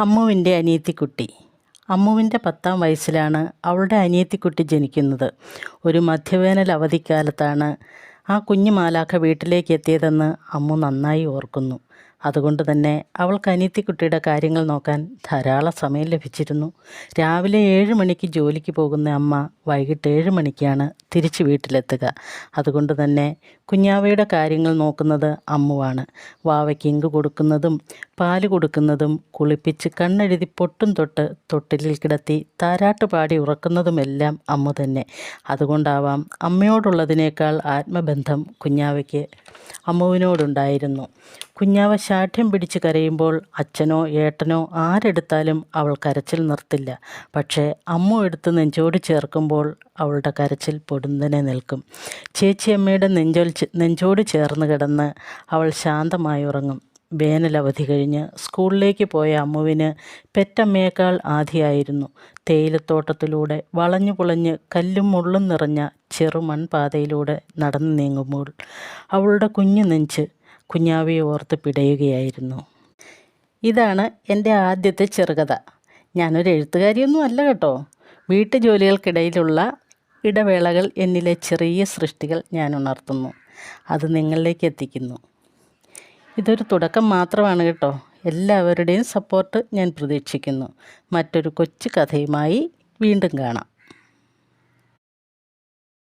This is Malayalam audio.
അമ്മുവിൻ്റെ അനിയത്തിക്കുട്ടി. അമ്മുവിൻ്റെ 10ാം വയസ്സിലാണ് അവളുടെ അനിയത്തിക്കുട്ടി ജനിക്കുന്നത്. ഒരു മധ്യവേനൽ അവധിക്കാലത്താണ് ആ കുഞ്ഞു മാലാഖ വീട്ടിലേക്ക് എത്തിയതെന്ന് അമ്മു നന്നായി ഓർക്കുന്നു. അതുകൊണ്ട് തന്നെ അവൾക്ക് അനിയത്തിക്കുട്ടിയുടെ കാര്യങ്ങൾ നോക്കാൻ ധാരാളം സമയം ലഭിച്ചിരുന്നു. രാവിലെ 7 മണിക്ക് ജോലിക്ക് പോകുന്ന അമ്മ വൈകിട്ട് 7 മണിക്കാണ് തിരിച്ച് വീട്ടിലെത്തുക. അതുകൊണ്ട് തന്നെ കുഞ്ഞാവയുടെ കാര്യങ്ങൾ നോക്കുന്നത് അമ്മുവാണ്. വാവയ്ക്ക് ഇങ്ക് കൊടുക്കുന്നതും പാല് കൊടുക്കുന്നതും കുളിപ്പിച്ച് കണ്ണെഴുതി പൊട്ടും തൊട്ട് തൊട്ടിലിൽ കിടത്തി താരാട്ട് പാടി ഉറക്കുന്നതുമെല്ലാം അമ്മു തന്നെ. അതുകൊണ്ടാവാം അമ്മയോടുള്ളതിനേക്കാൾ ആത്മബന്ധം കുഞ്ഞാവയ്ക്ക് അമ്മുവിനോടുണ്ടായിരുന്നു. കുഞ്ഞാവ ശാഠ്യം പിടിച്ച് കരയുമ്പോൾ അച്ഛനോ ഏട്ടനോ ആരെടുത്താലും അവൾ കരച്ചിൽ നിർത്തില്ല. പക്ഷേ അമ്മു എടുത്ത് നെഞ്ചോട് ചേർക്കുമ്പോൾ അവളുടെ കരച്ചിൽ പൊടുന്നനെ നിൽക്കും. ചേച്ചിയമ്മയുടെ നെഞ്ചോട് ചേർന്ന് കിടന്ന് അവൾ ശാന്തമായി ഉറങ്ങും. വേനലവധി കഴിഞ്ഞ് സ്കൂളിലേക്ക് പോയ അമ്മുവിന് പെറ്റമ്മയേക്കാൾ ആധിയായിരുന്നു. തേയിലത്തോട്ടത്തിലൂടെ വളഞ്ഞു പുളഞ്ഞ് കല്ലും മുള്ളും നിറഞ്ഞ ചെറുമൺപാതയിലൂടെ നടന്നു നീങ്ങുമ്പോൾ അവളുടെ കുഞ്ഞു നെഞ്ച് കുഞ്ഞാവയെ ഓർത്ത് പിടയുകയായിരുന്നു. ഇതാണ് എൻ്റെ ആദ്യത്തെ ചെറുകഥ. ഞാനൊരു എഴുത്തുകാരിയൊന്നും അല്ല കേട്ടോ. വീട്ടുജോലികൾക്കിടയിലുള്ള ഇടവേളകൾ എന്നിലെ ചെറിയ സൃഷ്ടികൾ ഞാൻ ഉണർത്തുന്നു, അത് നിങ്ങളിലേക്ക് എത്തിക്കുന്നു. ഇതൊരു തുടക്കം മാത്രമാണ് കേട്ടോ. എല്ലാവരുടെയും സപ്പോർട്ട് ഞാൻ പ്രതീക്ഷിക്കുന്നു. മറ്റൊരു കൊച്ചു കഥയുമായി വീണ്ടും കാണാം.